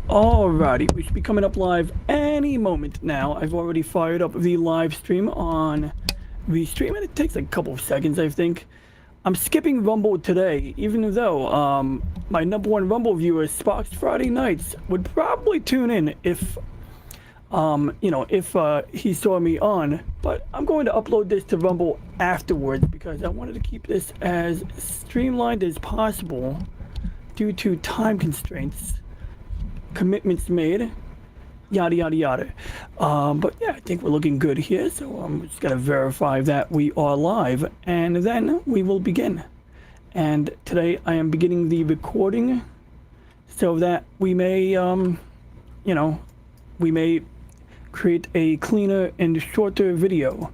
Alrighty, we should be coming up live any moment now. I've already fired up the live stream on VStream, and it takes like a couple of seconds, I think. I'm skipping Rumble today, even though my #1 Rumble viewer, Sparks Friday Nights, would probably tune in if he saw me on. But I'm going to upload this to Rumble afterwards because I wanted to keep this as streamlined as possible due to time constraints. Commitments made, yada yada yada. But yeah, I think we're looking good here, so I'm just gonna verify that we are live, and then we will begin. And today I am beginning the recording so that we may we may create a cleaner and shorter video.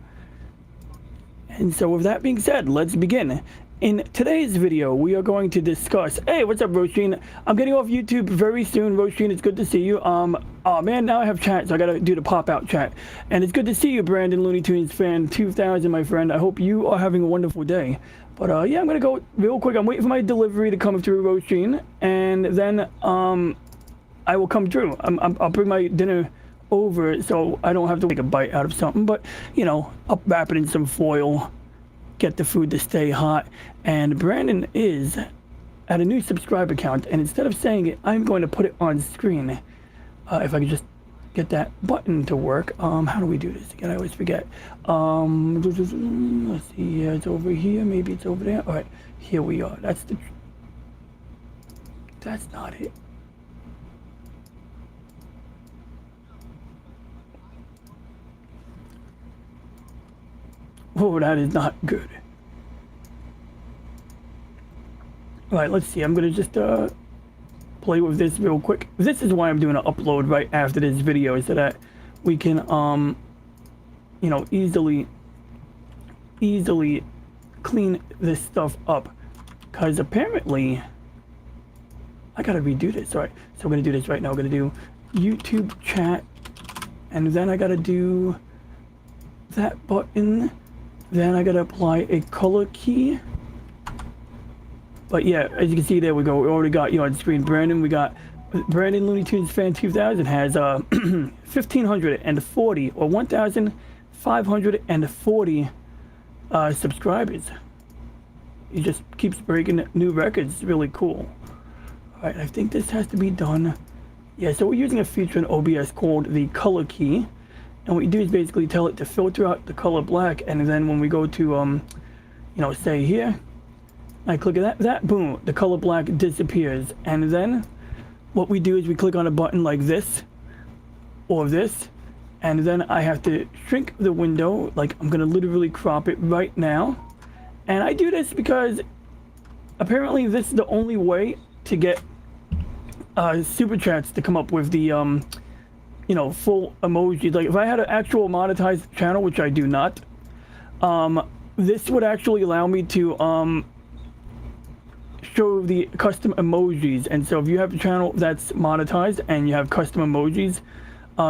And so with that being said, let's begin. In today's video, we are going to discuss... Hey, what's up, Roisin? I'm getting off YouTube very soon. Roisin, it's good to see you. Oh man, now I have chat, so I gotta do the pop-out chat. And it's good to see you, Brandon Looney Tunes fan 2000, my friend. I hope you are having a wonderful day. But yeah, I'm gonna go real quick. I'm waiting for my delivery to come through, Roisin, and then I will come through. I'll bring my dinner over so I don't have to take a bite out of something. But you know, I'll wrap it in some foil, get the food to stay hot. And Brandon is at a new subscriber count, and instead of saying it, I'm going to put it on screen. If I could just get that button to work. How do we do this again? I always forget. Let's see. Yeah, it's over here. Maybe it's over there. All right, here we are. That's not it. Oh, that is not good. All right, let's see. I'm gonna just play with this real quick. This is why I'm doing an upload right after this video, so that we can easily clean this stuff up. Because apparently I gotta redo this. All right, so we're gonna do this right now. We're gonna do YouTube chat, and then I gotta do that button. Then I gotta apply a color key. But yeah, as you can see, there we go. We already got you on screen, Brandon. We got Brandon Looney Tunes fan 2000 has 1,540 or 1,540 subscribers. He just keeps breaking new records. It's really cool. All right, I think this has to be done. Yeah, so we're using a feature in OBS called the color key. And what you do is basically tell it to filter out the color black, and then when we go to, say here, I click on that, boom, the color black disappears. And then what we do is we click on a button like this, or this, and then I have to shrink the window, like I'm gonna literally crop it right now. And I do this because apparently this is the only way to get super chats to come up with the, full emojis. Like if I had an actual monetized channel, which I do not, this would actually allow me to show the custom emojis. And so if you have a channel that's monetized and you have custom emojis,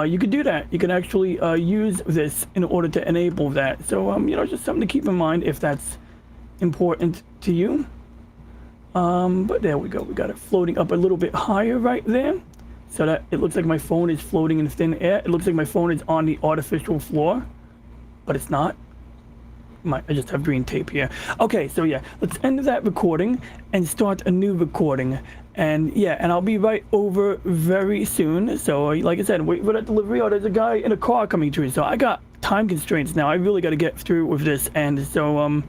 you could do that. You can actually use this in order to enable that. So just something to keep in mind if that's important to you. But there we go. We got it floating up a little bit higher right there, so that it looks like my phone is floating in thin air. It looks like my phone is on the artificial floor, but it's not. I just have green tape here. Okay, so yeah, let's end that recording and start a new recording. And yeah, and I'll be right over very soon. So like I said, wait for that delivery. Oh, there's a guy in a car coming through. So I got time constraints now. I really got to get through with this. And so,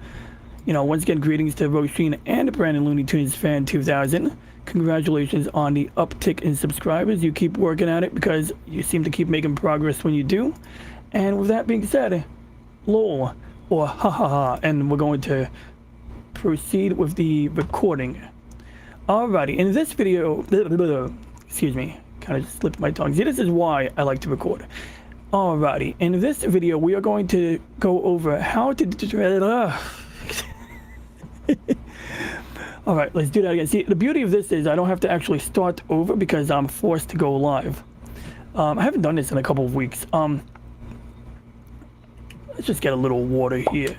once again, greetings to Roisin and Brandon Looney Tunes fan 2000. Congratulations on the uptick in subscribers. You keep working at it because you seem to keep making progress when you do. And with that being said, lol, or ha ha ha, and we're going to proceed with the recording. Alrighty, in this video, excuse me, kind of slipped my tongue. See, this is why I like to record. Alrighty, in this video, we are going to go over how to... All right, let's do that again. See, the beauty of this is I don't have to actually start over because I'm forced to go live. I haven't done this in a couple of weeks. Let's just get a little water here.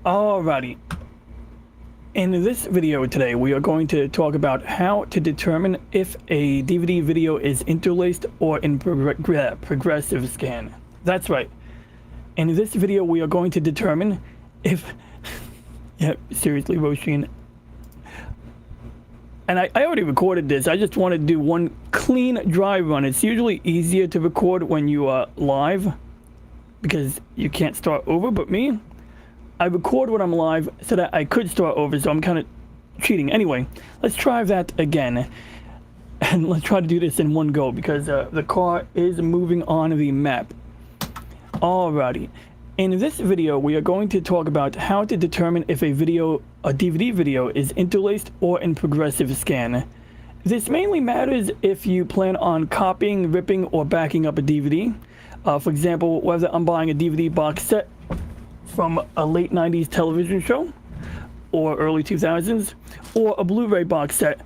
Alrighty. In this video today, we are going to talk about how to determine if a DVD video is interlaced or in progressive scan. That's right. In this video, we are going to determine if... yeah, seriously, Roshin. And I already recorded this. I just want to do one clean dry run. It's usually easier to record when you are live because you can't start over, but me, I record when I'm live so that I could start over, so I'm kind of cheating. Anyway, let's try that again. And let's try to do this in one go because the car is moving on the map. Alrighty. In this video, we are going to talk about how to determine if a DVD video is interlaced or in progressive scan. This mainly matters if you plan on copying, ripping, or backing up a DVD. For example, whether I'm buying a DVD box set from a late 90s television show or early 2000s, or a Blu-ray box set.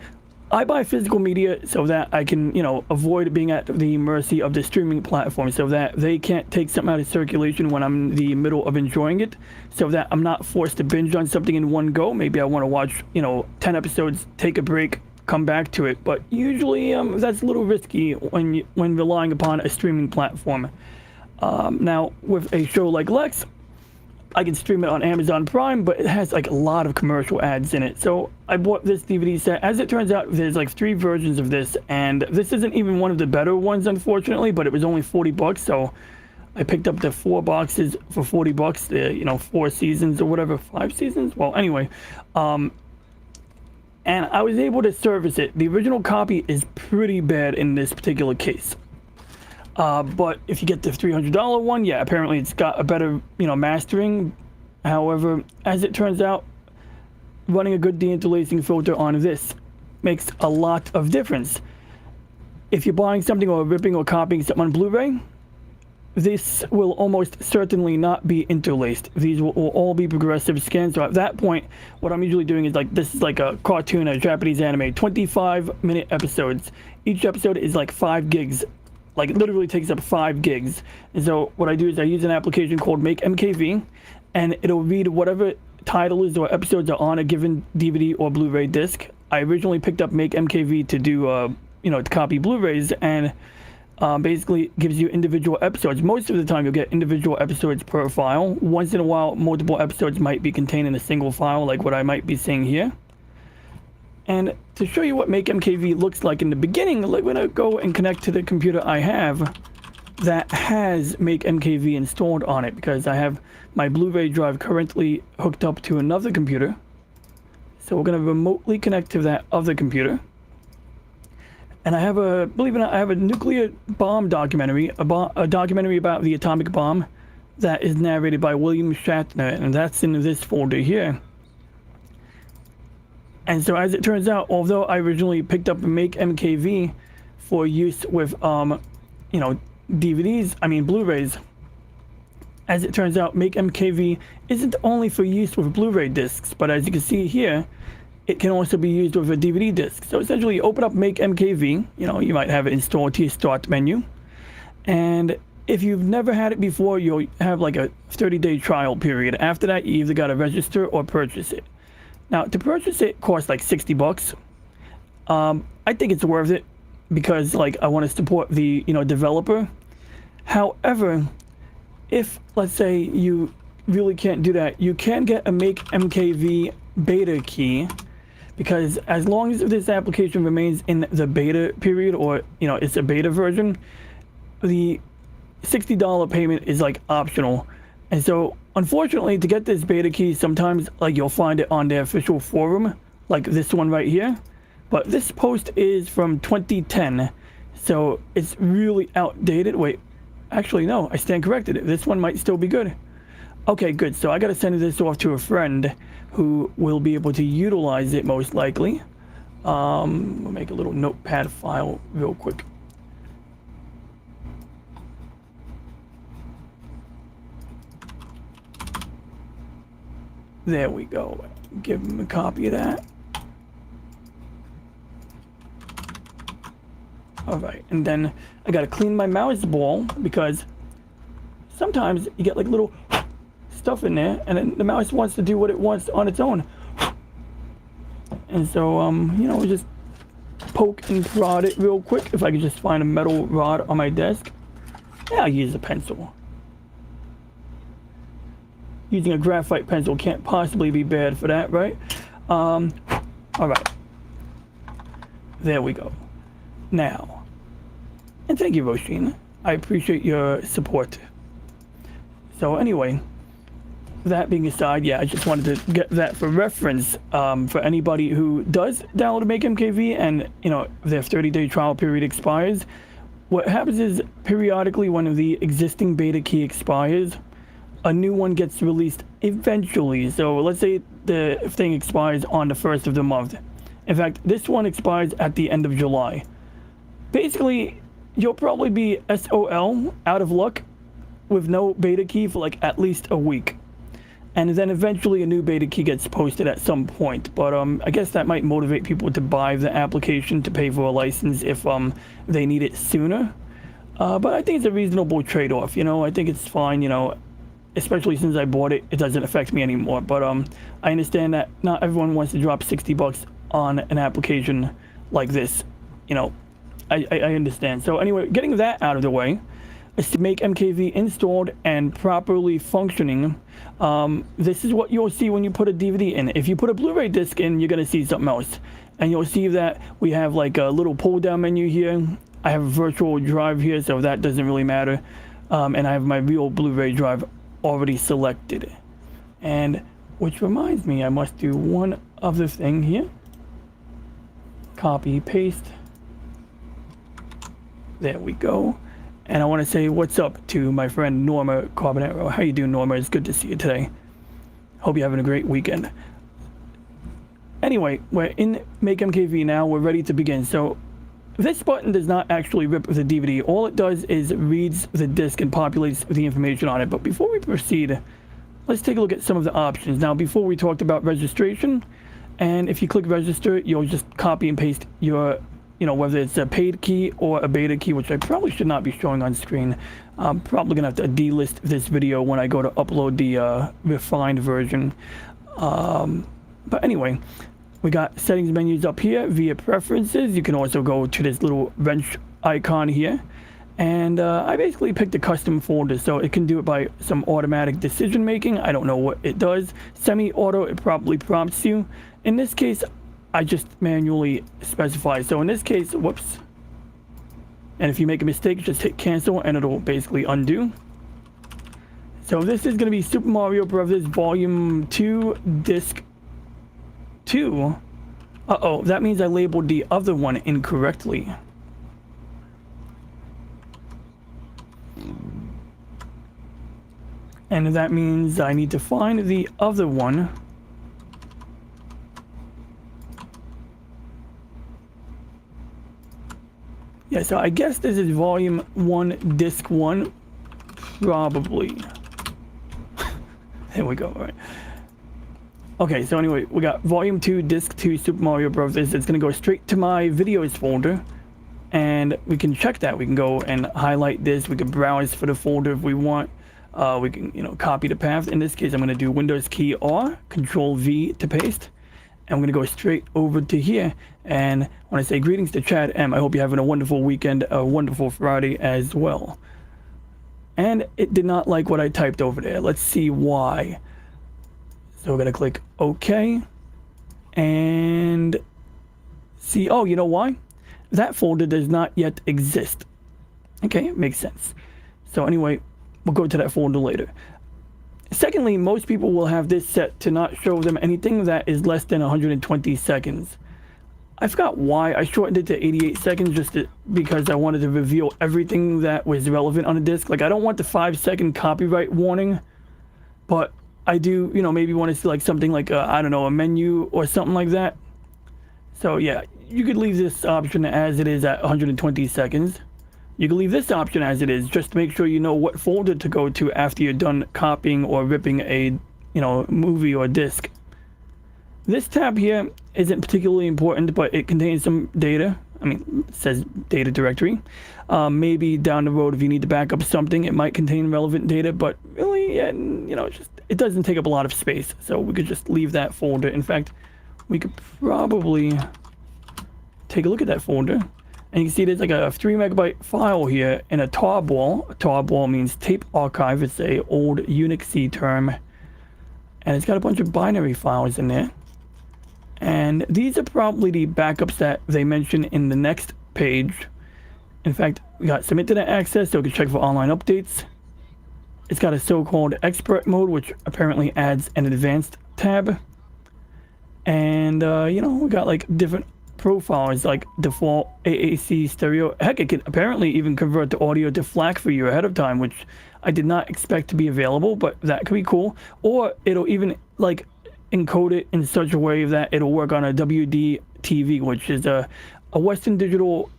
I buy physical media so that I can, avoid being at the mercy of the streaming platform, so that they can't take something out of circulation when I'm in the middle of enjoying it, so that I'm not forced to binge on something in one go. Maybe I want to watch, 10 episodes, take a break, come back to it. But usually that's a little risky when relying upon a streaming platform. Now, with a show like Lex, I can stream it on Amazon Prime, but it has like a lot of commercial ads in it. So I bought this DVD set. As it turns out, there's like 3 versions of this, and this isn't even one of the better ones, unfortunately, but it was only 40 bucks. So I picked up the 4 boxes for 40 bucks, the, 4 seasons or whatever, 5 seasons. Well, anyway, and I was able to service it. The original copy is pretty bad in this particular case. But if you get the $300 one, yeah, apparently it's got a better, mastering. However, as it turns out, running a good de-interlacing filter on this makes a lot of difference. If you're buying something or ripping or copying something on Blu-ray, this will almost certainly not be interlaced. These will all be progressive scans. So at that point, what I'm usually doing is like, this is like a cartoon, a Japanese anime, 25-minute episodes. Each episode is like 5 gigs. Like, it literally takes up 5 gigs. And so what I do is I use an application called MakeMKV, and it'll read whatever titles or episodes are on a given DVD or Blu-ray disc. I originally picked up MakeMKV to do, to copy Blu-rays, and basically gives you individual episodes. Most of the time, you'll get individual episodes per file. Once in a while, multiple episodes might be contained in a single file, like what I might be seeing here. And to show you what MakeMKV looks like in the beginning, I'm going to go and connect to the computer I have that has MakeMKV installed on it, because I have my Blu-ray drive currently hooked up to another computer. So we're going to remotely connect to that other computer. And I have believe it or not, I have a nuclear bomb documentary, a documentary about the atomic bomb that is narrated by William Shatner, and that's in this folder here. And so as it turns out, although I originally picked up MakeMKV for use with, Blu-rays, as it turns out, MakeMKV isn't only for use with Blu-ray discs, but as you can see here, it can also be used with a DVD disc. So essentially, you open up MakeMKV, you might have it installed to your start menu. And if you've never had it before, you'll have like a 30-day trial period. After that, you either got to register or purchase it. Now, to purchase it costs like 60 bucks. I think it's worth it because, like, I want to support the, developer. However, if, let's say, you really can't do that, you can get a MakeMKV beta key, because as long as this application remains in the beta period, or, it's a beta version, the $60 payment is, like, optional. And so, unfortunately, to get this beta key, sometimes like you'll find it on their official forum, like this one right here. But this post is from 2010, so it's really outdated. Wait, actually no, I stand corrected. This one might still be good. Okay, good. So I got to send this off to a friend who will be able to utilize it most likely. We'll make a little notepad file real quick. There we go. Give him a copy of that. Alright, and then I gotta clean my mouse ball because sometimes you get like little stuff in there, and then the mouse wants to do what it wants on its own. And so, you know, just poke and prod it real quick. If I could just find a metal rod on my desk. Yeah, I'll use a pencil. Using a graphite pencil can't possibly be bad for that, right? All right. There we go. Now, and thank you, Roshin. I appreciate your support. So anyway, that being aside, yeah, I just wanted to get that for reference for anybody who does download MakeMKV and, you know, their 30-day trial period expires. What happens is periodically when the existing beta key expires, a new one gets released eventually. So let's say the thing expires on the 1st of the month. In fact, this one expires at the end of July. Basically, you'll probably be SOL, out of luck, with no beta key for like at least a week. And then eventually a new beta key gets posted at some point. But I guess that might motivate people to buy the application to pay for a license if they need it sooner. But I think it's a reasonable trade-off, you know. I think it's fine, you know, especially since I bought it, it doesn't affect me anymore. But I understand that not everyone wants to drop $60 on an application like this, you know. I understand. So anyway, getting that out of the way, is to make MKV installed and properly functioning. This is what you'll see when you put a DVD in. If you put a Blu-ray disc in, you're gonna see something else. And you'll see that we have like a little pull down menu here. I have a virtual drive here, so that doesn't really matter. And I have my real Blu-ray drive already selected. And which reminds me, I must do one other thing here. Copy, paste. There we go. And I want to say what's up to my friend Norma Carbonero. How you doing, Norma? It's good to see you today. Hope you're having a great weekend. Anyway, we're in MakeMKV now. We're ready to begin. So this button does not actually rip the DVD. All it does is reads the disk and populates the information on it. But before we proceed, let's take a look at some of the options. Now, before we talked about registration, and if you click register, you'll just copy and paste your, you know, whether it's a paid key or a beta key, which I probably should not be showing on screen. I'm probably gonna have to delist this video when I go to upload the refined version. But anyway, we got settings menus up here via preferences. You can also go to this little wrench icon here. And I basically picked a custom folder, so it can do it by some automatic decision making. I don't know what it does. Semi-auto, it probably prompts you. In this case, I just manually specify. So in this case, whoops. And if you make a mistake, just hit cancel and it'll basically undo. So this is going to be Super Mario Brothers Volume 2, Disc 2. Uh-oh, that means I labeled the other one incorrectly. And that means I need to find the other one. Yeah, so I guess this is Volume 1, Disc 1. Probably. There we go, all right. Okay, so anyway, we got Volume 2, Disc 2, Super Mario Brothers. It's going to go straight to my videos folder. And we can check that. We can go and highlight this. We can browse for the folder if we want. We can, you know, copy the path. In this case, I'm going to do Windows key R, Control V to paste. And I'm going to go straight over to here. And I want to say greetings to Chad M. I hope you're having a wonderful weekend, a wonderful Friday as well. And it did not like what I typed over there. Let's see why. So we're going to click OK. And see, oh, you know why? That folder does not yet exist. Okay, it makes sense. So anyway, we'll go to that folder later. Secondly, most people will have this set to not show them anything that is less than 120 seconds. I forgot why I shortened it to 88 seconds because I wanted to reveal everything that was relevant on the disk. Like, I don't want the 5-second copyright warning, but I do, you know, maybe want to see like something like, I don't know, a menu or something like that. So yeah, you could leave this option as it is at 120 seconds. You can leave this option as it is, just to make sure you know what folder to go to after you're done copying or ripping a, you know, movie or disc. This tab here isn't particularly important, but it contains some data. I mean, it says data directory. Maybe down the road, if you need to back up something, it might contain relevant data, but really, yeah, you know, just it doesn't take up a lot of space, so we could just leave that folder. In fact, we could probably take a look at that folder, and you can see there's like a 3 megabyte file here in a tarball. A tarball means tape archive. It's a old Unix term, and it's got a bunch of binary files in there. And these are probably the backups that they mention in the next page. In fact, we got some internet access, so we can check for online updates. It's got a so-called expert mode, which apparently adds an advanced tab. And, you know, we got like different profiles, like default AAC stereo. Heck, it can apparently even convert the audio to FLAC for you ahead of time, which I did not expect to be available, but that could be cool. Or it'll even like encode it in such a way that it'll work on a WD-TV, which is a Western Digital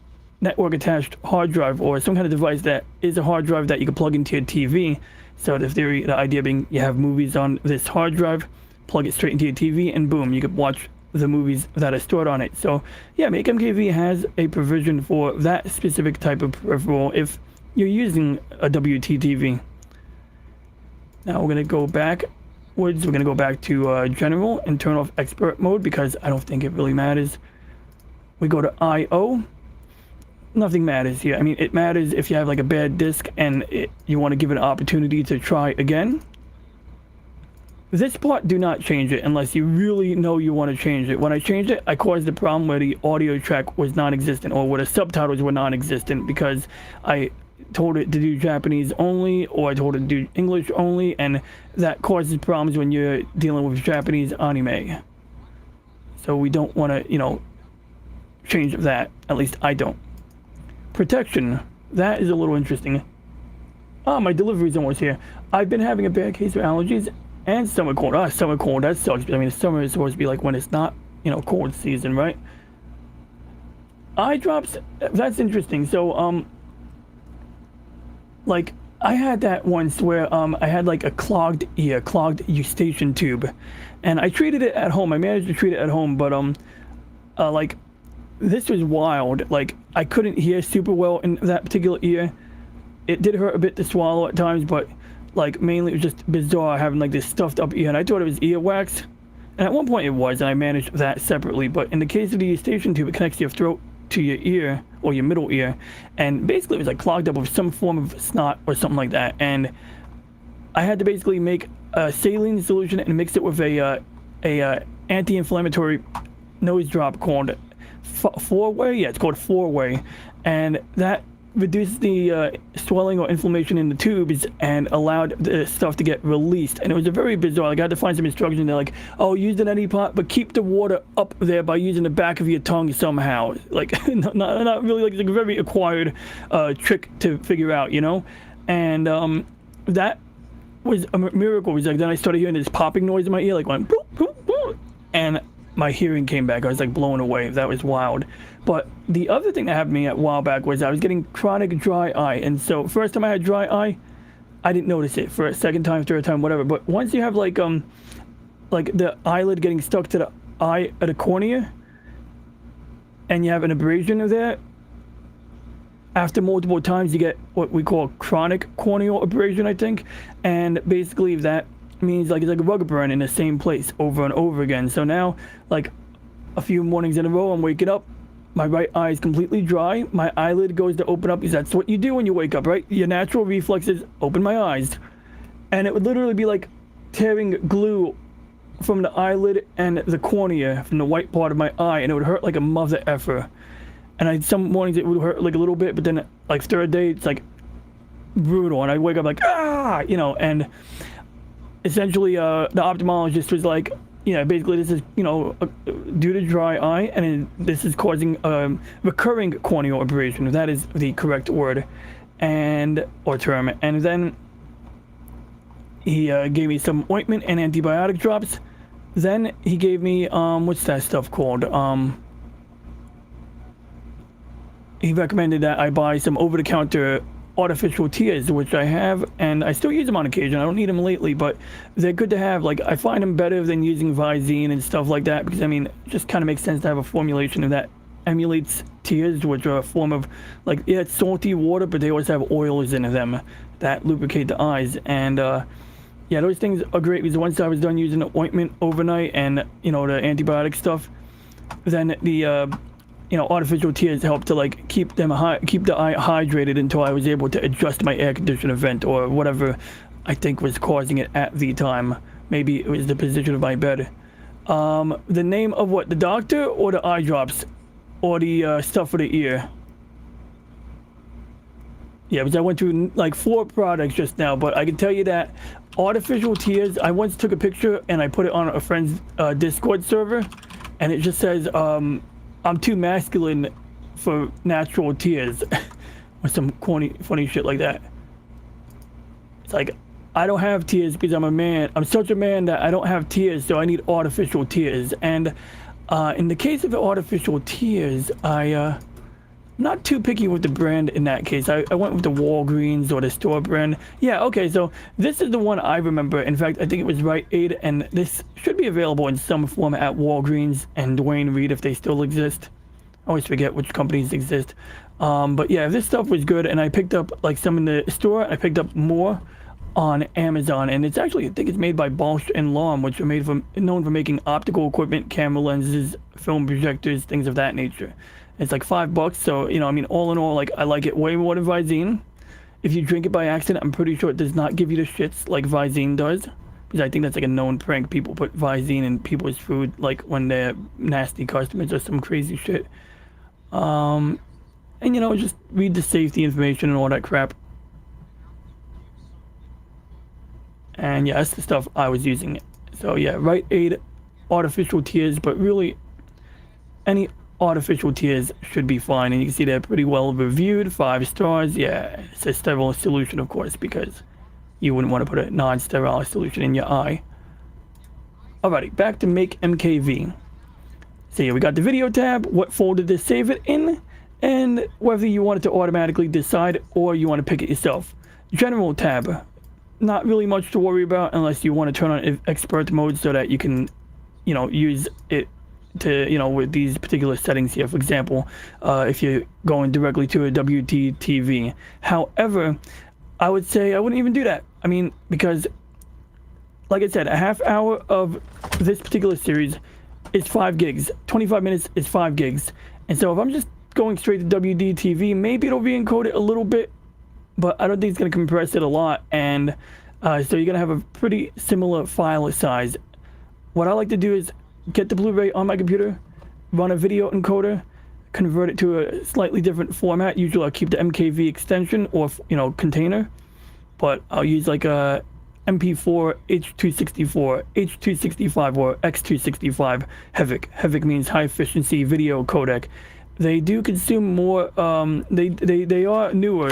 network attached hard drive, or some kind of device that is a hard drive that you can plug into your TV. So the idea being you have movies on this hard drive, plug it straight into your TV, and boom, you could watch the movies that are stored on it. So yeah, MakeMKV has a provision for that specific type of peripheral if you're using a WT-TV. Now we're gonna go backwards. We're gonna go back to general and turn off expert mode because I don't think it really matters. We go to I/O. Nothing matters here. I mean, it matters if you have like a bad disk and you want to give it an opportunity to try again. This part, do not change it unless you really know you want to change it. When I changed it, I caused a problem where the audio track was non-existent, or where the subtitles were non-existent, because I told it to do Japanese only, or I told it to do English only, and that causes problems when you're dealing with Japanese anime. So we don't want to, you know, change that. At least I don't. Protection. That is a little interesting. Ah, my delivery's almost here. I've been having a bad case of allergies and summer cold. Ah, summer cold, that sucks. I mean, summer is supposed to be like when it's not, you know, cold season, right? Eye drops, that's interesting. So, like, I had that once where I had like a clogged eustachian tube, and I treated it at home. I managed to treat it at home, but like, this was wild. Like, I couldn't hear super well in that particular ear. It did hurt a bit to swallow at times, but like mainly it was just bizarre having like this stuffed up ear, and I thought it was earwax, and at one point it was, and I managed that separately. But in the case of the eustachian tube, it connects your throat to your ear, or your middle ear, and basically it was like clogged up with some form of snot or something like that. And I had to basically make a saline solution and mix it with a anti-inflammatory nose drop called four-way. Yeah, it's called four-way, and that reduced the swelling or inflammation in the tubes and allowed the stuff to get released. And it was a very bizarre. Like, I had to find some instructions. They're like, oh, use the neti pot, but keep the water up there by using the back of your tongue somehow. Like, not really, like, it's a very acquired trick to figure out, you know. And that was a miracle. It was like, then I started hearing this popping noise in my ear, like, went boop, boop, boop, and my hearing came back. I was like blown away. That was wild. But the other thing that happened to me a while back was I was getting chronic dry eye. And so first time I had dry eye, I didn't notice it. For a second time, third time, whatever. But once you have like the eyelid getting stuck to the eye at a cornea, and you have an abrasion there, after multiple times you get what we call chronic corneal abrasion, I think. And basically that means like it's like a rug burn in the same place over and over again. So now, like a few mornings in a row, I'm waking up, my right eye is completely dry, my eyelid goes to open up, because that's what you do when you wake up, right? Your natural reflex is open my eyes, and it would literally be like tearing glue from the eyelid and the cornea, from the white part of my eye, and it would hurt like a mother effer. And some mornings it would hurt like a little bit, but then like third day it's like brutal, and I wake up like, ah, you know. And essentially the ophthalmologist was like, you know, basically this is, you know, due to dry eye, and this is causing recurring corneal abrasion. That is the correct word or term. And then he gave me some ointment and antibiotic drops. Then he gave me what's that stuff called? He recommended that I buy some over-the-counter artificial tears, which I have, and I still use them on occasion. I don't need them lately, but they're good to have. Like, I find them better than using Visine and stuff like that, because I mean, it just kind of makes sense to have a formulation of that emulates tears, which are a form of, like, yeah, it's salty water, but they always have oils in them that lubricate the eyes. And yeah, Yeah, those things are great because once I was done using the ointment overnight and, you know, the antibiotic stuff, then the, you know, artificial tears helped to like keep the eye hydrated until I was able to adjust my air conditioner vent or whatever I think was causing it at the time. Maybe it was the position of my bed. The name of what? The doctor or the eye drops? Or the stuff for the ear? Yeah, because I went through like 4 products just now, but I can tell you that artificial tears, I once took a picture and I put it on a friend's Discord server, and it just says, I'm too masculine for natural tears. Or some corny, funny shit like that. It's like, I don't have tears because I'm a man. I'm such a man that I don't have tears, so I need artificial tears. And in the case of the artificial tears, I'm not too picky with the brand in that case. I went with the Walgreens or the store brand. Yeah, okay, so this is the one I remember. In fact, I think it was Rite Aid, and this should be available in some form at Walgreens and Dwayne Reed if they still exist. I always forget which companies exist. But yeah, this stuff was good, and I picked up like some in the store. I picked up more on Amazon, and it's actually, I think it's made by Bausch and Lomb, which are known for making optical equipment, camera lenses, film projectors, things of that nature. It's like $5, so you know, I mean, all in all, like I like it way more than Visine. If you drink it by accident, I'm pretty sure it does not give you the shits like Visine does, because I think that's like a known prank. People put Visine in people's food, like when they're nasty customers or some crazy shit. And you know, just read the safety information and all that crap. And yeah, that's the stuff I was using. So yeah, Rite Aid artificial tears, but really any artificial tears should be fine. And you can see they're pretty well reviewed, 5 stars. Yeah, it's a sterile solution, of course, because you wouldn't want to put a non-sterile solution in your eye. Alrighty, back to MakeMKV. So yeah, we got the video tab, what folder to save it in, and whether you want it to automatically decide or you want to pick it yourself. General tab. Not really much to worry about unless you want to turn on expert mode so that you can, you know, use it to, you know, with these particular settings here. For example, if you're going directly to a WTTV. However, I would say I wouldn't even do that. I mean, because, like I said, a half hour of this particular series is 5 gigs. 25 minutes is 5 gigs. And so if I'm just going straight to WDTV, maybe it'll re-encode it a little bit, but I don't think it's going to compress it a lot, and so you're going to have a pretty similar file size. What I like to do is get the Blu-ray on my computer, run a video encoder, convert it to a slightly different format. Usually I'll keep the MKV extension or, you know, container, but I'll use like a MP4, H264, H265, or X265 HEVC. HEVC means high efficiency video codec. They do consume more, they are newer,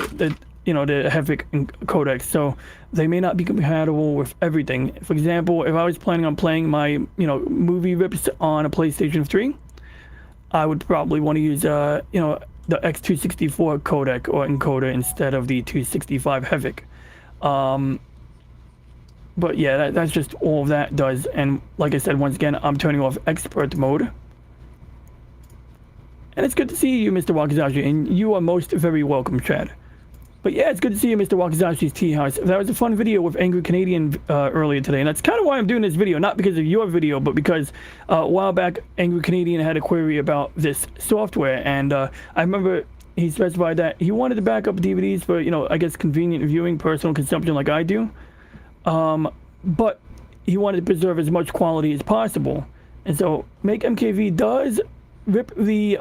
you know, the HEVC codecs, so they may not be compatible with everything. For example, if I was planning on playing my, you know, movie rips on a PlayStation 3, I would probably want to use, you know, the X264 codec or encoder instead of the 265 HEVC. But yeah, that's just all that does. And like I said, once again, I'm turning off expert mode. And it's good to see you, Mr. Wakazashi, and you are most very welcome, Chad. But yeah, it's good to see you, Mr. Wakazashi's Tea House. That was a fun video with Angry Canadian earlier today, and that's kind of why I'm doing this video. Not because of your video, but because a while back, Angry Canadian had a query about this software, and I remember he specified that he wanted to back up DVDs for, you know, I guess convenient viewing, personal consumption like I do. But he wanted to preserve as much quality as possible. And so MakeMKV does rip the,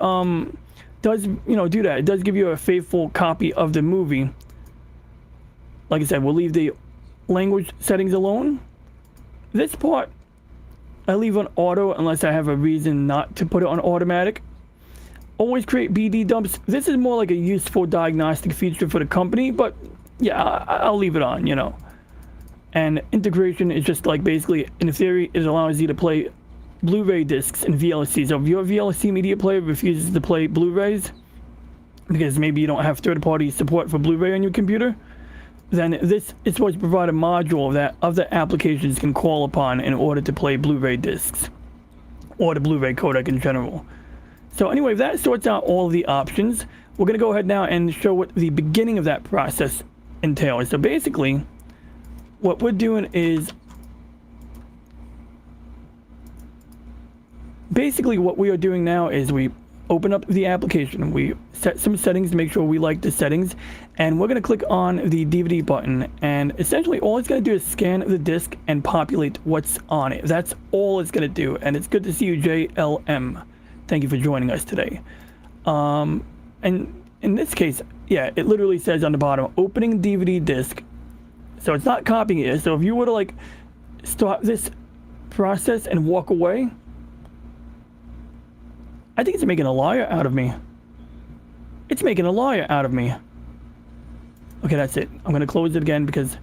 does, you know, do that. It does give you a faithful copy of the movie. Like I said, we'll leave the language settings alone. This part, I leave on auto unless I have a reason not to put it on automatic. Always create BD dumps. This is more like a useful diagnostic feature for the company, but yeah, I'll leave it on, you know. And integration is just like basically, in theory, it allows you to play Blu-ray discs and VLC. So if your VLC Media Player refuses to play Blu-rays, because maybe you don't have third-party support for Blu-ray on your computer, then this is supposed to provide a module that other applications can call upon in order to play Blu-ray discs, or the Blu-ray codec in general. So anyway, that sorts out all of the options. We're going to go ahead now and show what the beginning of that process entails. So basically, what we're doing is basically what we are doing now is we open up the application, we set some settings to make sure we like the settings, and we're going to click on the DVD button, and essentially all it's going to do is scan the disc and populate what's on it. That's all it's going to do. And it's good to see you, JLM. Thank you for joining us today. And in this case, yeah, it literally says on the bottom, opening DVD disc. So it's not copying it. So if you were to like start this process and walk away, I think it's making a liar out of me. It's making a liar out of me. Okay, that's it. I'm going to close it again because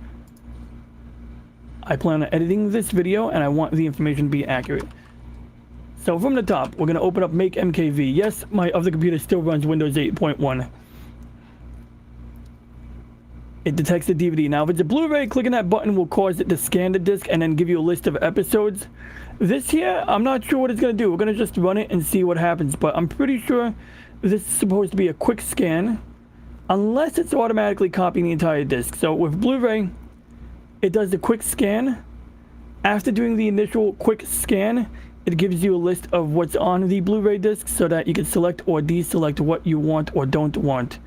I plan on editing this video and I want the information to be accurate. So from the top, we're going to open up MakeMKV. Yes, my other computer still runs Windows 8.1. It detects the DVD. Now, if it's a Blu-ray, clicking that button will cause it to scan the disc and then give you a list of episodes. This here, I'm not sure what it's going to do. We're going to just run it and see what happens. But I'm pretty sure this is supposed to be a quick scan, unless it's automatically copying the entire disc. So with Blu-ray, it does the quick scan. After doing the initial quick scan, it gives you a list of what's on the Blu-ray disc so that you can select or deselect what you want or don't want.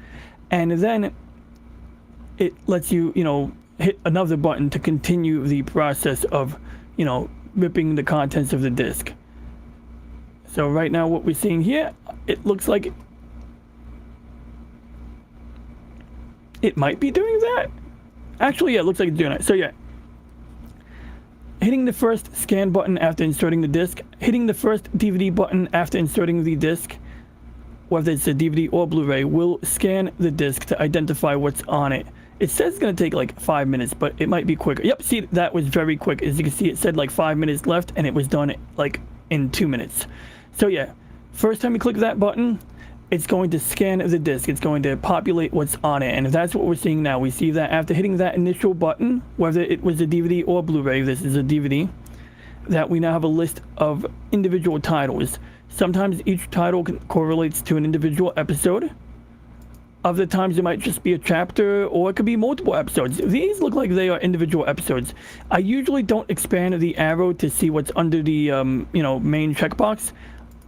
And then it lets you, hit another button to continue the process of, ripping the contents of the disc. So right now what we're seeing here, it looks like it might be doing that. Actually, yeah, it looks like it's doing it. So yeah, hitting the first scan button after inserting the disc, hitting the first DVD button after inserting the disc, whether it's a DVD or Blu-ray, will scan the disc to identify what's on it. It says it's going to take like 5 minutes, but it might be quicker. Yep, see, that was very quick. As you can see, it said like 5 minutes left, and it was done like in 2 minutes. So yeah, first time you click that button, it's going to scan the disc. It's going to populate what's on it. And if that's what we're seeing now, we see that after hitting that initial button, whether it was a DVD or Blu-ray, this is a DVD, that we now have a list of individual titles. Sometimes each title correlates to an individual episode. Other times it might just be a chapter, or it could be multiple episodes. These look like they are individual episodes. I usually don't expand the arrow to see what's under the main checkbox.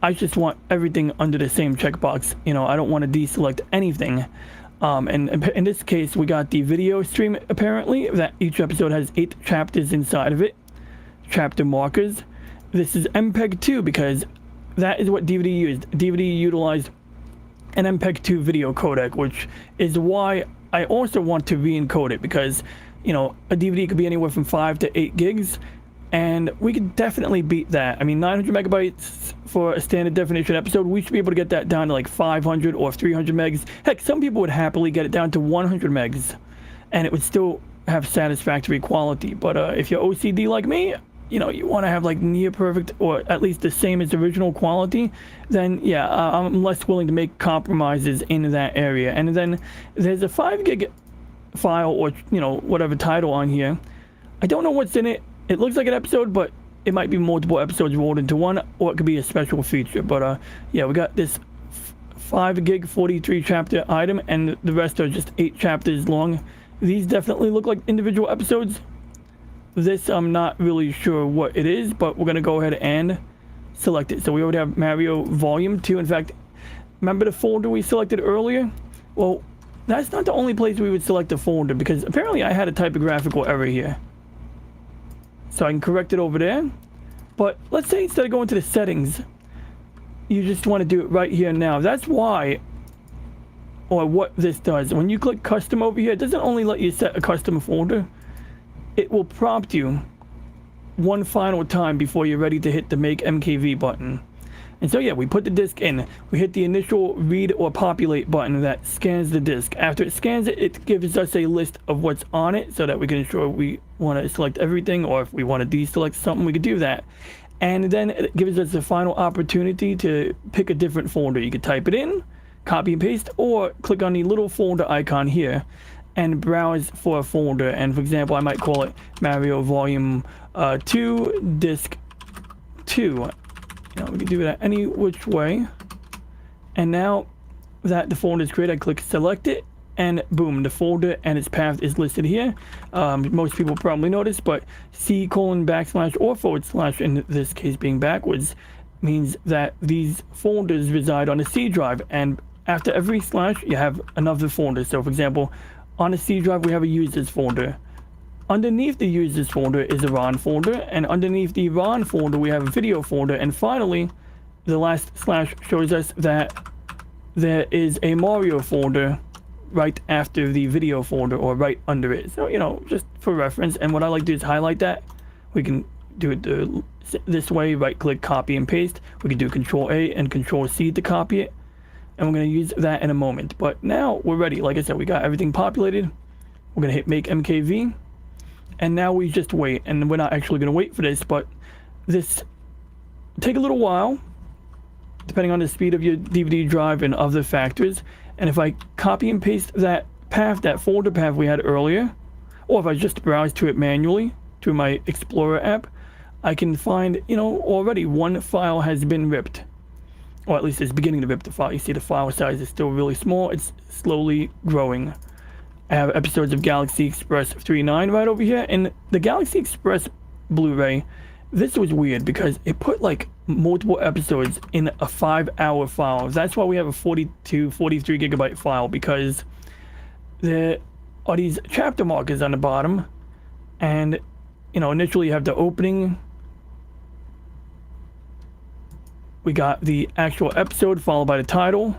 I just want everything under the same checkbox. I don't want to deselect anything. And in this case, we got the video stream, apparently, that each episode has 8 chapters inside of it. Chapter markers. This is MPEG-2 because that is what DVD used. DVD utilized an MPEG-2 video codec, which is why I also want to re-encode it, because a DVD could be anywhere from 5 to 8 gigs, and we could definitely beat that. I mean, 900 megabytes for a standard definition episode, we should be able to get that down to like 500 or 300 megs. Heck, some people would happily get it down to 100 megs, and it would still have satisfactory quality. But if you're OCD like me, you want to have like near perfect or at least the same as original quality, then yeah, I'm less willing to make compromises in that area. And then there's a 5 gig file or whatever title on here. I don't know what's in it. It looks like an episode, but it might be multiple episodes rolled into one, or it could be a special feature. But yeah, we got this 5 gig 43 chapter item, and the rest are just 8 chapters long. These definitely look like individual episodes. This I'm not really sure what it is, but we're gonna go ahead and select it. So we already have Mario Volume 2. In fact, remember the folder we selected earlier? Well, that's not the only place we would select a folder, because apparently I had a typographical error here. So I can correct it over there. But let's say instead of going to the settings, you just want to do it right here now. That's why, or what this does. When you click custom over here, it doesn't only let you set a custom folder. It will prompt you one final time before you're ready to hit the MakeMKV button. And so yeah, we put the disc in. We hit the initial read or populate button that scans the disc. After it scans it, it gives us a list of what's on it so that we can ensure we want to select everything, or if we want to deselect something, we could do that. And then it gives us a final opportunity to pick a different folder. You could type it in, copy and paste, or click on the little folder icon here and browse for a folder. And for example, I might call it Mario Volume 2 Disc 2. We can do that any which way. And now that the folder is created, I click select it, and boom, the folder and its path is listed here. Most people probably notice, but C:\/ or / in this case being backwards, means that these folders reside on a C drive, and after every slash you have another folder. So for example, on a C drive we have a users folder. Underneath the users folder is a RON folder, and underneath the RON folder we have a video folder, and finally the last slash shows us that there is a Mario folder right after the video folder, or right under it. So, you know, just for reference. And what I like to do is highlight that. We can do it this way, right click, copy and paste. We can do Control A and Control C to copy it, and we're going to use that in a moment. But now we're ready. Like I said, we got everything populated. We're going to hit MakeMKV, and now we just wait. And we're not actually going to wait for this, but this take a little while depending on the speed of your DVD drive and other factors. And if I copy and paste that path, that folder path we had earlier, or if I just browse to it manually through my Explorer app, I can find, you know, already one file has been ripped, or at least it's beginning to rip the file. You see the file size is still really small. It's slowly growing. I have episodes of Galaxy Express 3.9 right over here, and the Galaxy Express Blu-ray, this was weird because it put like multiple episodes in a 5-hour file. That's why we have a 42, 43 gigabyte file, because there are these chapter markers on the bottom, and you know, initially you have the opening, we got the actual episode followed by the title,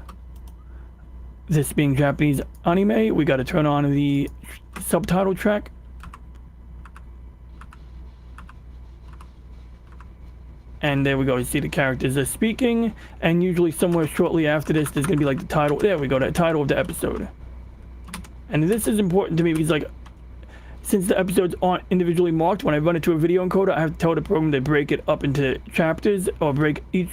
this being Japanese anime. We got to turn on the subtitle track, and there we go. You see the characters are speaking, and usually somewhere shortly after this there's gonna be like the title. There we go, the title of the episode. And this is important to me because, like, since the episodes aren't individually marked, when I run it to a video encoder, I have to tell the program to break it up into chapters, or break each.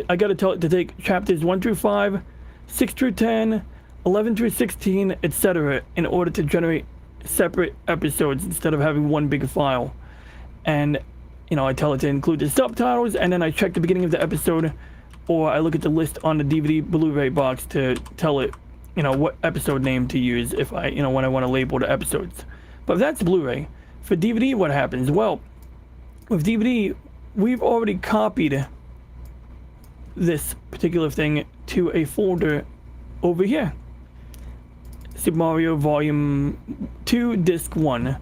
I gotta tell it to take chapters 1 through 5, 6 through 10, 11 through 16, etc., in order to generate separate episodes instead of having one big file. And you know, I tell it to include the subtitles, and then I check the beginning of the episode, or I look at the list on the DVD Blu-ray box to tell it, you know, what episode name to use if I, you know, when I want to label the episodes. But that's Blu-ray. For DVD, what happens? Well, with DVD, we've already copied this particular thing to a folder over here, Super Mario Volume 2 Disc 1.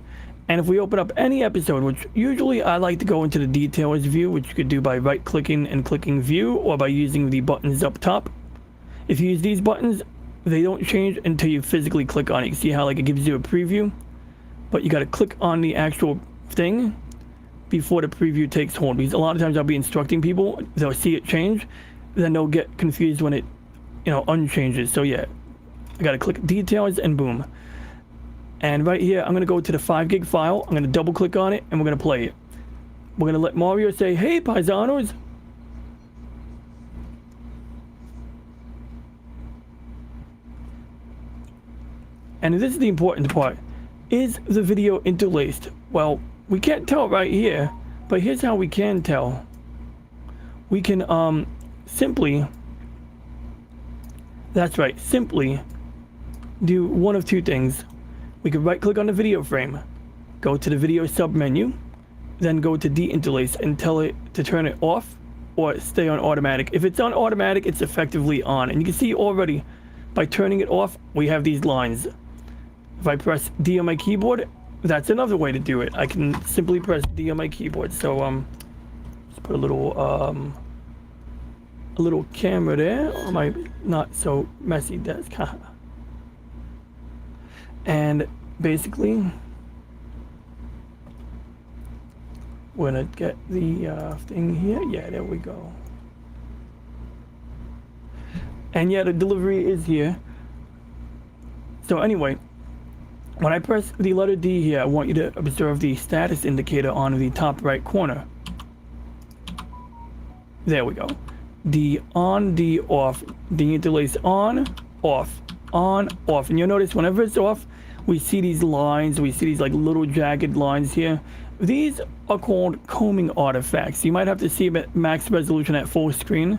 And if we open up any episode, which usually I like to go into the details view, which you could do by right clicking and clicking view, or by using the buttons up top. If you use these buttons, they don't change until you physically click on it. You see how like it gives you a preview, but you got to click on the actual thing before the preview takes hold, because a lot of times I'll be instructing people, they'll see it change, then they'll get confused when it, you know, unchanges. So yeah, I got to click details and boom. And right here, I'm going to go to the 5 gig file. I'm going to double click on it, and we're going to play it. We're going to let Mario say, "Hey, paisanos." And this is the important part. Is the video interlaced? Well, we can't tell right here, but here's how we can tell. We can simply, that's right, simply do one of two things. We can right click on the video frame, go to the video sub menu, then go to de-interlace and tell it to turn it off or stay on automatic. If it's on automatic, it's effectively on. And you can see already by turning it off, we have these lines. If I press D on my keyboard, that's another way to do it. I can simply press D on my keyboard. So let's put a little camera there on my not so messy desk. And basically, we're gonna get the thing here. Yeah, there we go. And yeah, the delivery is here. So anyway, when I press the letter D here, I want you to observe the status indicator on the top right corner. There we go. D on, D off. D interlace on, off, on, off. And you'll notice whenever it's off, we see these lines, we see these like little jagged lines here. These are called combing artifacts. You might have to see them at max resolution at full screen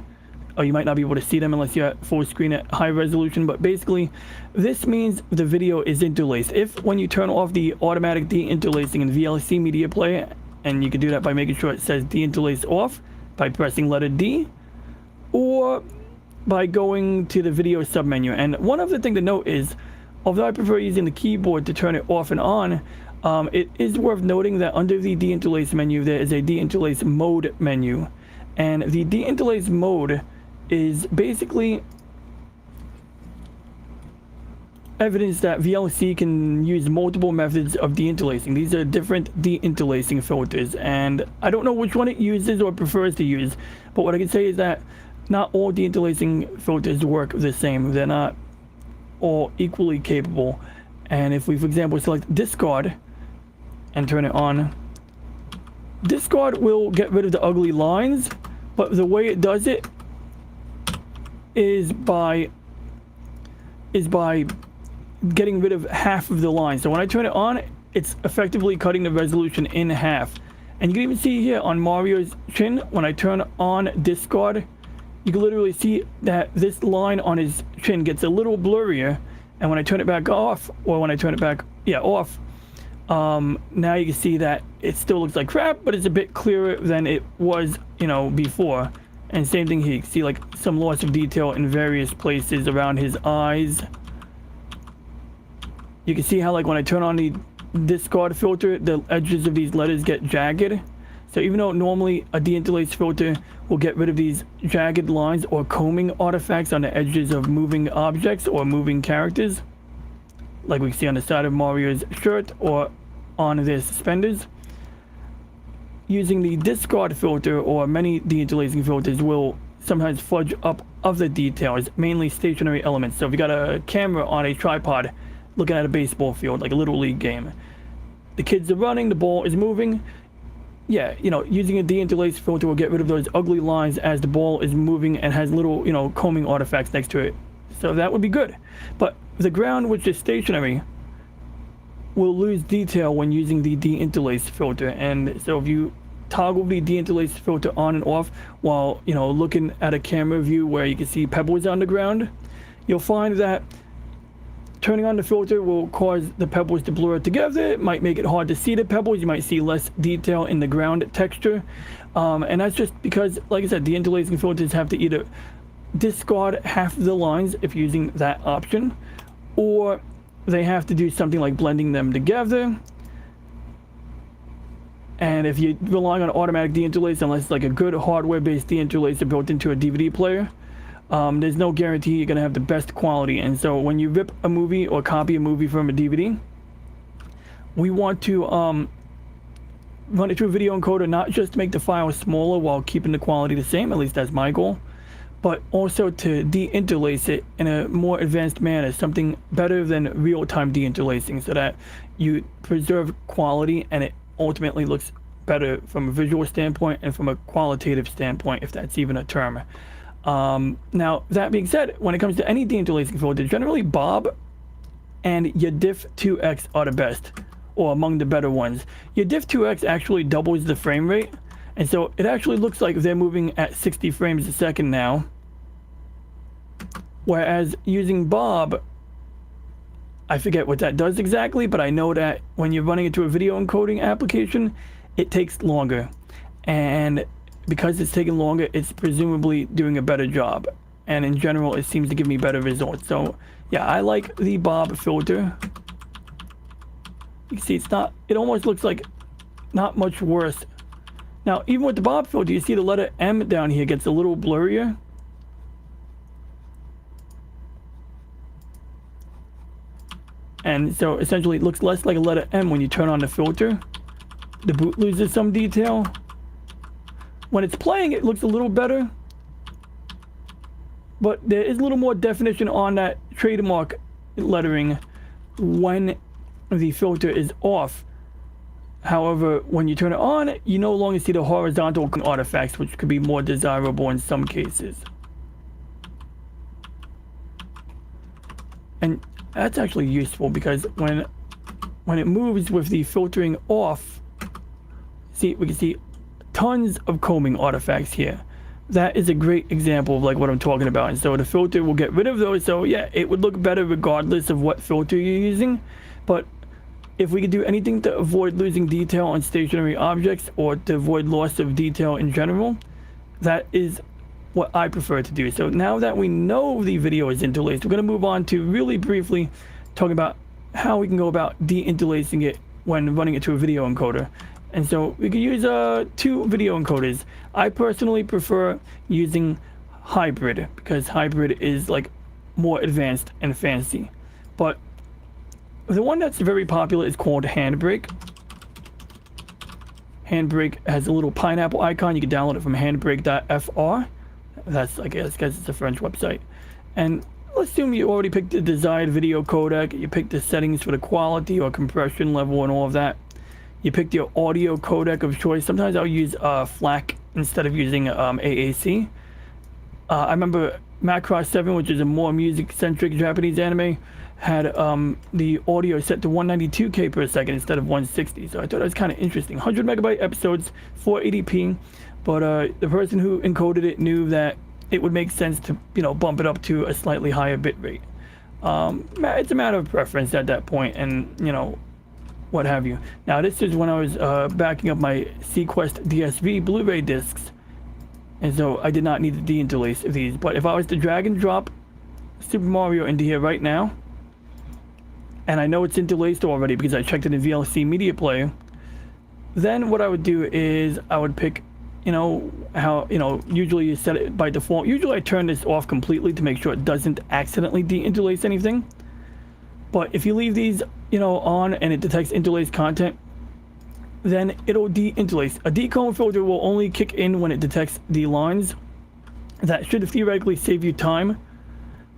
you might not be able to see them unless you're at full screen at high resolution, but basically this means the video is interlaced. If when you turn off the automatic deinterlacing in VLC Media Player, and you can do that by making sure it says deinterlace off by pressing letter D, or by going to the video submenu. And one other thing to note is, although I prefer using the keyboard to turn it off and on, it is worth noting that under the deinterlace menu there is a deinterlace mode menu, and the deinterlace mode is basically evidence that VLC can use multiple methods of deinterlacing. These are different deinterlacing filters, and I don't know which one it uses or prefers to use, but what I can say is that not all deinterlacing filters work the same. They're not all equally capable. And if we, for example, select discard and turn it on, discard will get rid of the ugly lines, but the way it does it is by getting rid of half of the line. So when I turn it on, it's effectively cutting the resolution in half. And you can even see here on Mario's chin, when I turn on discard, you can literally see that this line on his chin gets a little blurrier. And when I turn it back off, or when I turn it back, off, now you can see that it still looks like crap, but it's a bit clearer than it was, before. And same thing here, you can see like some loss of detail in various places around his eyes. You can see how like when I turn on the discard filter, the edges of these letters get jagged. So even though normally a deinterlace filter will get rid of these jagged lines or combing artifacts on the edges of moving objects or moving characters, like we see on the side of Mario's shirt or on their suspenders, using the discard filter or many deinterlacing filters will sometimes fudge up other details, mainly stationary elements. So if you got a camera on a tripod looking at a baseball field, like a little league game, the kids are running, the ball is moving, using a deinterlace filter will get rid of those ugly lines as the ball is moving and has little, combing artifacts next to it. So that would be good. But the ground, which is stationary, will lose detail when using the deinterlace filter. And so if you toggle the deinterlace filter on and off while, looking at a camera view where you can see pebbles on the ground, you'll find that turning on the filter will cause the pebbles to blur together. It might make it hard to see the pebbles. You might see less detail in the ground texture. And that's just because, like I said, the interlacing filters have to either discard half of the lines if using that option, or they have to do something like blending them together. And if you're relying on automatic deinterlace, unless it's like a good hardware-based deinterlacer built into a DVD player, there's no guarantee you're going to have the best quality. And so when you rip a movie or copy a movie from a DVD, we want to run it through a video encoder, not just to make the file smaller while keeping the quality the same, at least that's my goal, but also to deinterlace it in a more advanced manner, something better than real-time deinterlacing, so that you preserve quality and it ultimately looks better from a visual standpoint and from a qualitative standpoint, if that's even a term. Now, that being said, when it comes to any deinterlacing filter, generally Bob and your diff2x are the best, or among the better ones. Your diff2x actually doubles the frame rate, and so it actually looks like they're moving at 60 frames a second now. Whereas using Bob, I forget what that does exactly, but I know that when you're running into a video encoding application, it takes longer. And because it's taking longer, it's presumably doing a better job. And in general, it seems to give me better results. So yeah, I like the Bob filter. You can see it almost looks like not much worse. Now, even with the Bob filter, you see the letter M down here gets a little blurrier. And so essentially it looks less like a letter M when you turn on the filter. The boot loses some detail. When it's playing, it looks a little better, but there is a little more definition on that trademark lettering when the filter is off. However, when you turn it on, you no longer see the horizontal artifacts, which could be more desirable in some cases. And that's actually useful because when it moves with the filtering off, we can see tons of combing artifacts here. that is a great example of like what I'm talking about. And so the filter will get rid of those. So yeah, it would look better regardless of what filter you're using. But if we could do anything to avoid losing detail on stationary objects or to avoid loss of detail in general, that is what I prefer to do. So now that we know the video is interlaced, we're going to move on to really briefly talking about how we can go about de-interlacing it when running it to a video encoder. And so we can use 2 video encoders. I personally prefer using hybrid because hybrid is like more advanced and fancy. But the one that's very popular is called Handbrake. Handbrake has a little pineapple icon. You can download it from handbrake.fr. That's, I guess it's a French website. And let's assume you already picked the desired video codec. You picked the settings for the quality or compression level and all of that. You picked your audio codec of choice. Sometimes I'll use FLAC instead of using AAC. I remember Macross 7, which is a more music-centric Japanese anime, had the audio set to 192K per second instead of 160. So I thought that was kind of interesting. 100 megabyte episodes, 480p. But the person who encoded it knew that it would make sense to, bump it up to a slightly higher bit rate. It's a matter of preference at that point, and, what have you. Now, this is when I was backing up my Sequest DSV Blu-ray discs. And so I did not need to de-interlace these. But if I was to drag and drop Super Mario into here right now, and I know it's interlaced already because I checked it in VLC Media Player, then what I would do is I would pick, usually you set it by default. Usually I turn this off completely to make sure it doesn't accidentally de-interlace anything. But if you leave these, on and it detects interlaced content, then it'll de-interlace. A decone filter will only kick in when it detects the lines. That should theoretically save you time,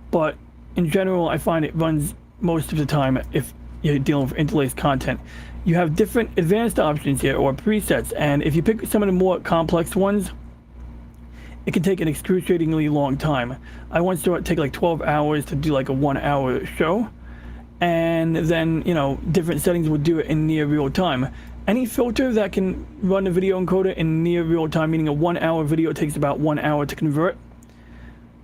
but in general, I find it runs most of the time if you're dealing with interlaced content. You have different advanced options here, or presets, and if you pick some of the more complex ones, it can take an excruciatingly long time. I once saw it take like 12 hours to do like a 1-hour show, and then, different settings would do it in near real time. Any filter that can run a video encoder in near real time, meaning a 1-hour video takes about 1 hour to convert,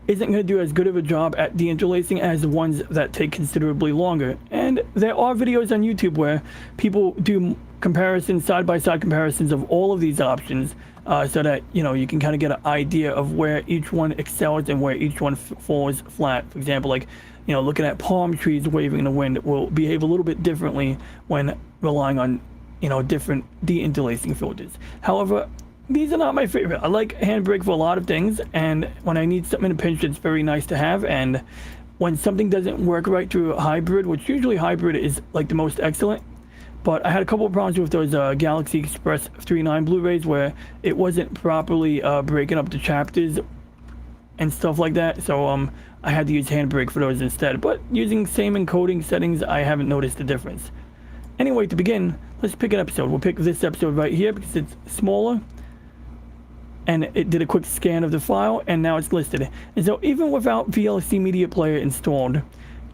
isn't going to do as good of a job at de-interlacing as the ones that take considerably longer. And there are videos on YouTube where people do comparisons, side-by-side comparisons of all of these options, so that, you can kind of get an idea of where each one excels and where each one falls flat. For example, like, looking at palm trees waving in the wind will behave a little bit differently when relying on, different de-interlacing filters. However, these are not my favorite. I like Handbrake for a lot of things, and when I need something in a pinch, it's very nice to have. And when something doesn't work right through a hybrid, which usually hybrid is like the most excellent, but I had a couple of problems with those Galaxy Express 3.9 Blu-rays where it wasn't properly breaking up the chapters and stuff like that. So I had to use Handbrake for those instead. But using same encoding settings, I haven't noticed the difference. Anyway, to begin, let's pick an episode. We'll pick this episode right here because it's smaller, and it did a quick scan of the file, and now it's listed. And so even without VLC Media Player installed,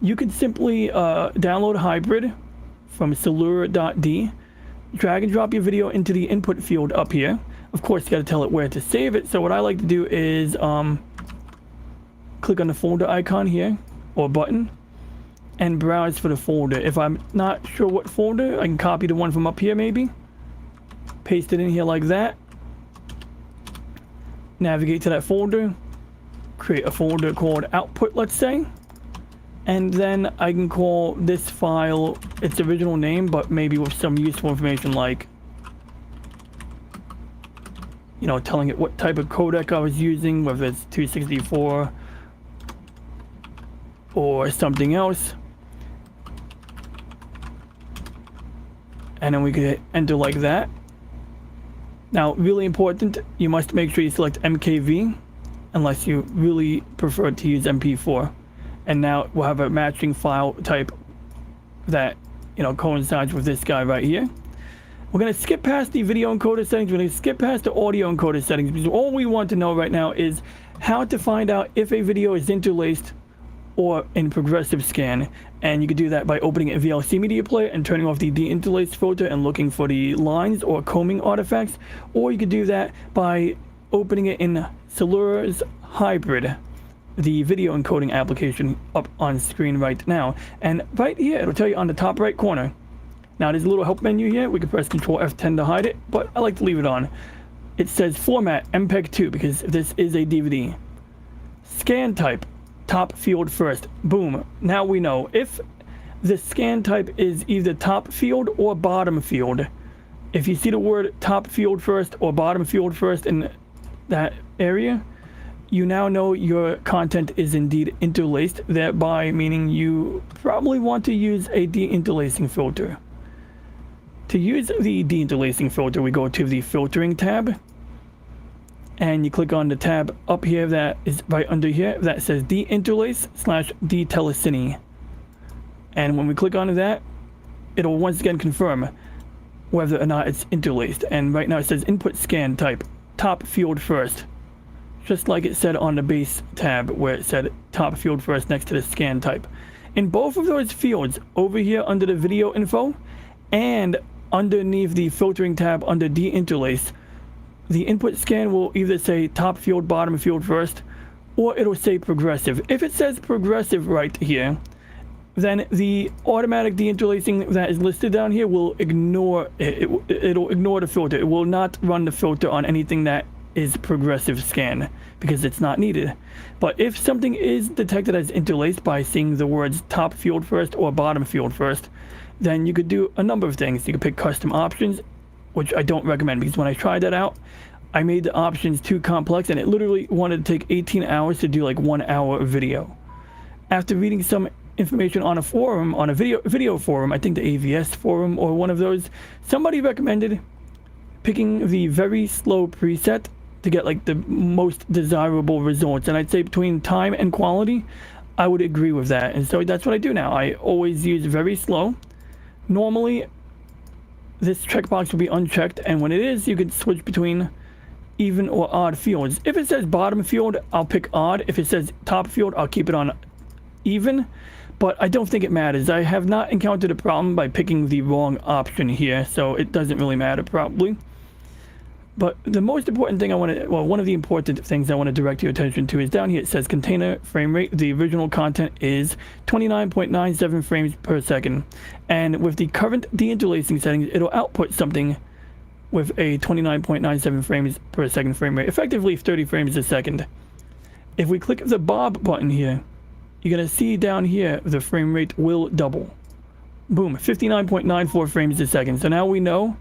you could simply download Hybrid from Salura.d, drag and drop your video into the input field up here. Of course, you got to tell it where to save it. So what I like to do is click on the folder icon here, or button, and browse for the folder. If I'm not sure what folder, I can copy the one from up here maybe, paste it in here like that, navigate to that folder, create a folder called output, let's say, and then I can call this file its original name, but maybe with some useful information like, telling it what type of codec I was using, whether it's 264 or something else. And then we could enter like that. Now, really important, you must make sure you select MKV unless you really prefer to use MP4. And now we'll have a matching file type that, coincides with this guy right here. We're going to skip past the video encoder settings. We're going to skip past the audio encoder settings because all we want to know right now is how to find out if a video is interlaced or in progressive scan. And you could do that by opening a VLC Media Player and turning off the de-interlaced filter and looking for the lines or combing artifacts. Or you could do that by opening it in Celura's Hybrid, the video encoding application up on screen right now. And right here, it'll tell you on the top right corner. Now there's a little help menu here. We can press Control F10 to hide it, but I like to leave it on. It says format MPEG 2 because this is a DVD. Scan type, top field first. Boom. Now we know if the scan type is either top field or bottom field. If you see the word top field first or bottom field first in that area, you now know your content is indeed interlaced, thereby meaning you probably want to use a deinterlacing filter. To use the deinterlacing filter, we go to the filtering tab, and you click on the tab up here that is right under here that says deinterlace / deteleciny. And when we click on that, it'll once again confirm whether or not it's interlaced. And right now it says input scan type, top field first. Just like it said on the base tab where it said top field first next to the scan type. In both of those fields, over here under the video info and underneath the filtering tab under deinterlace, the input scan will either say top field, bottom field first, or it'll say progressive. If it says progressive right here, then the automatic deinterlacing that is listed down here will ignore it. It'll ignore the filter. It will not run the filter on anything that is progressive scan because it's not needed. But if something is detected as interlaced by seeing the words top field first or bottom field first, then you could do a number of things. You could pick custom options, which I don't recommend because when I tried that out, I made the options too complex and it literally wanted to take 18 hours to do like 1 hour video. After reading some information on a forum, on a video forum, I think the AVS forum or one of those, somebody recommended picking the very slow preset to get like the most desirable results. And I'd say between time and quality, I would agree with that. And so that's what I do now. I always use very slow. Normally, this checkbox will be unchecked, and when it is, you can switch between even or odd fields. If it says bottom field, I'll pick odd. If it says top field, I'll keep it on even. But I don't think it matters. I have not encountered a problem by picking the wrong option here, so it doesn't really matter probably. But the most important thing one of the important things I want to direct your attention to is down here. It says container frame rate. The original content is 29.97 frames per second. And with the current deinterlacing settings, it'll output something with a 29.97 frames per second frame rate, effectively 30 frames a second. If we click the Bob button here, you're going to see down here the frame rate will double. Boom, 59.94 frames a second. So now we know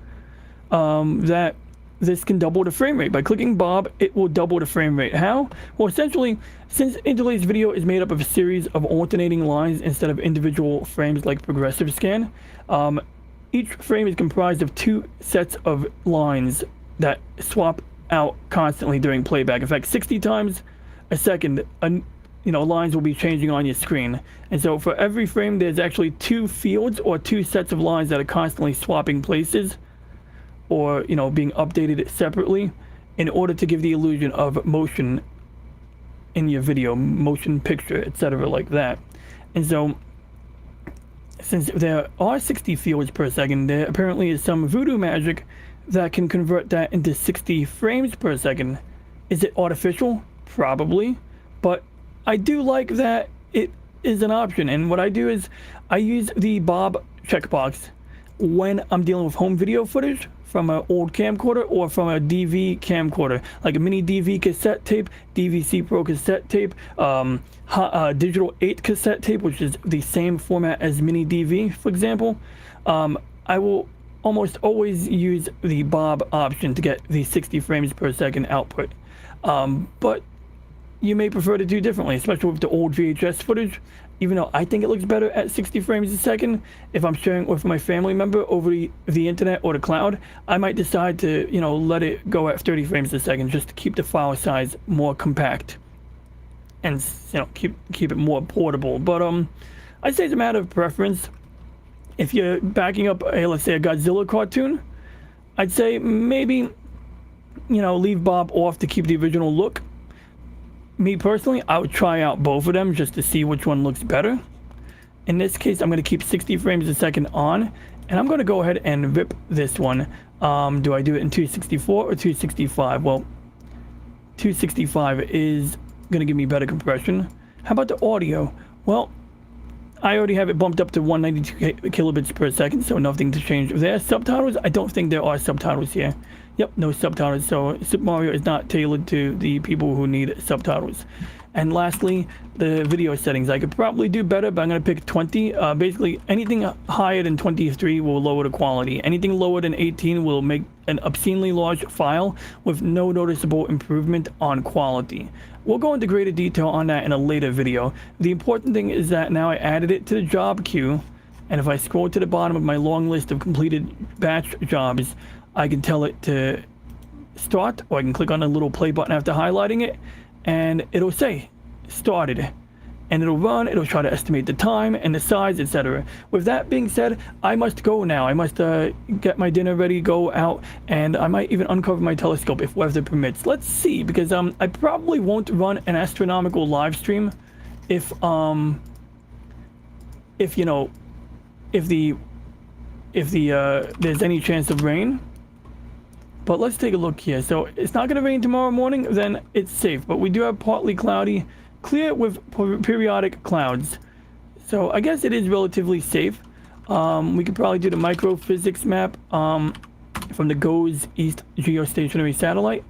that this can double the frame rate. By clicking Bob, it will double the frame rate. How? Well, essentially, since interlaced video is made up of a series of alternating lines instead of individual frames like progressive scan, each frame is comprised of 2 sets of lines that swap out constantly during playback. In fact, 60 times a second, lines will be changing on your screen. And so for every frame, there's actually 2 fields or 2 sets of lines that are constantly swapping places, or being updated separately in order to give the illusion of motion in your video, motion picture, etc. like that. And so since there are 60 fields per second, there apparently is some voodoo magic that can convert that into 60 frames per second. Is it artificial? Probably, but I do like that it is an option. And what I do is I use the Bob checkbox when I'm dealing with home video footage from an old camcorder or from a DV camcorder, like a mini DV cassette tape, DVC Pro cassette tape, digital 8 cassette tape, which is the same format as mini DV, for example. I will almost always use the Bob option to get the 60 frames per second output. But you may prefer to do differently, especially with the old VHS footage. Even though I think it looks better at 60 frames a second, if I'm sharing with my family member over the internet or the cloud, I might decide to, let it go at 30 frames a second just to keep the file size more compact and, keep it more portable. But I'd say it's a matter of preference. If you're backing up, let's say a Godzilla cartoon, I'd say maybe, leave Bob off to keep the original look. Me personally, I would try out both of them just to see which one looks better. In this case, I'm going to keep 60 frames a second on, and I'm going to go ahead and rip this one. Do I do it in 264 or 265? Well, 265 is going to give me better compression. How about the audio? Well, I already have it bumped up to 192 kilobits per second, so nothing to change there. Subtitles, I don't think there are subtitles here. Yep, no subtitles, so Super Mario is not tailored to the people who need subtitles. And lastly, the video settings. I could probably do better, but I'm going to pick 20. Basically, anything higher than 23 will lower the quality. Anything lower than 18 will make an obscenely large file with no noticeable improvement on quality. We'll go into greater detail on that in a later video. The important thing is that now I added it to the job queue, and if I scroll to the bottom of my long list of completed batch jobs, I can tell it to start, or I can click on the little play button after highlighting it, and it'll say started, and it'll run. It'll try to estimate the time and the size, etc. With that being said, I must go now. I must get my dinner ready, go out, and I might even uncover my telescope if weather permits. Let's see, because I probably won't run an astronomical live stream if you know, if there's any chance of rain. But let's take a look here. So it's not going to rain tomorrow morning, then it's safe. But we do have partly cloudy, clear with periodic clouds. So I guess it is relatively safe. We could probably do the microphysics map from the GOES East geostationary satellite.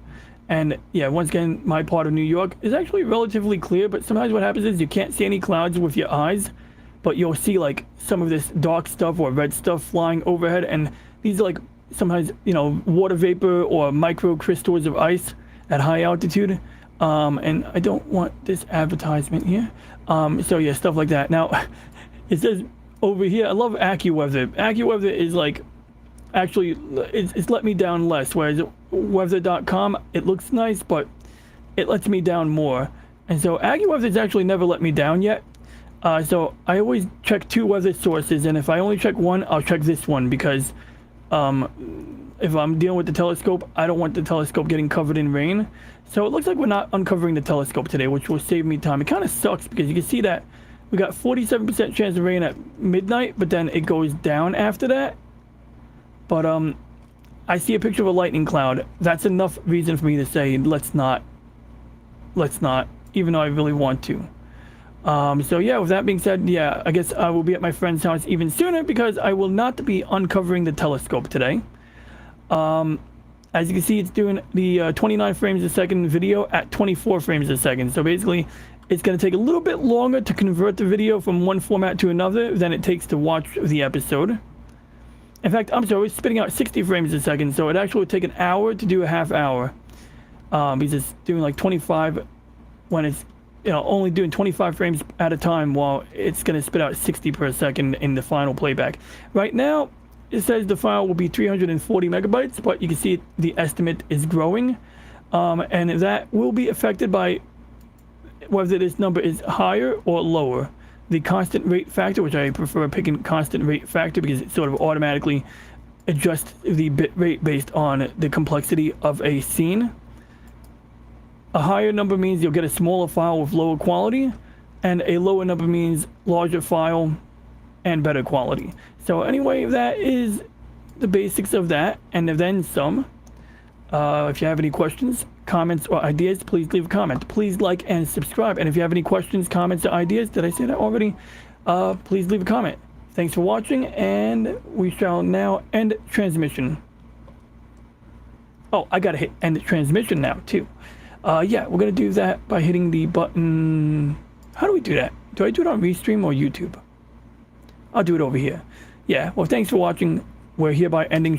And yeah, once again, my part of New York is actually relatively clear, but sometimes what happens is you can't see any clouds with your eyes, but you'll see like some of this dark stuff or red stuff flying overhead, and these are like sometimes, you know, water vapor or micro crystals of ice at high altitude. And I don't want this advertisement here. So yeah, stuff like that. Now, it says over here, I love AccuWeather. AccuWeather is like, actually, it's let me down less, whereas weather.com, it looks nice, but it lets me down more. And so AccuWeather's actually never let me down yet. So I always check 2 weather sources, and if I only check one, I'll check this one, because if I'm dealing with the telescope, I don't want the telescope getting covered in rain. So it looks like we're not uncovering the telescope today, which will save me time. It kind of sucks because you can see that we got 47% chance of rain at midnight, but then it goes down after that. But I see a picture of a lightning cloud. That's enough reason for me to say let's not, even though I really want to. So yeah, with that being said, yeah, I guess I will be at my friend's house even sooner because I will not be uncovering the telescope today. As you can see, it's doing the 29 frames a second video at 24 frames a second. So basically, it's going to take a little bit longer to convert the video from one format to another than it takes to watch the episode. In fact, I'm sorry, it's spitting out 60 frames a second, so it actually would take an hour to do a half hour. Because it's doing like 25 when it's, you know, only doing 25 frames at a time, while it's going to spit out 60 per second in the final playback. Right now, it says the file will be 340 megabytes, but you can see the estimate is growing. And that will be affected by whether this number is higher or lower. The constant rate factor, which I prefer picking constant rate factor because it sort of automatically adjusts the bit rate based on the complexity of a scene. A higher number means you'll get a smaller file with lower quality, and a lower number means larger file and better quality. So anyway, that is the basics of that, and then some. If you have any questions, comments, or ideas, please leave a comment. Please like and subscribe. And if you have any questions, comments, or ideas, did I say that already? Please leave a comment. Thanks for watching, and we shall now end transmission. Oh, I gotta hit end transmission now, too. Yeah, we're gonna do that by hitting the button. How do we do that? Do I do it on Restream or YouTube? I'll do it over here. Yeah, well, thanks for watching. We're hereby ending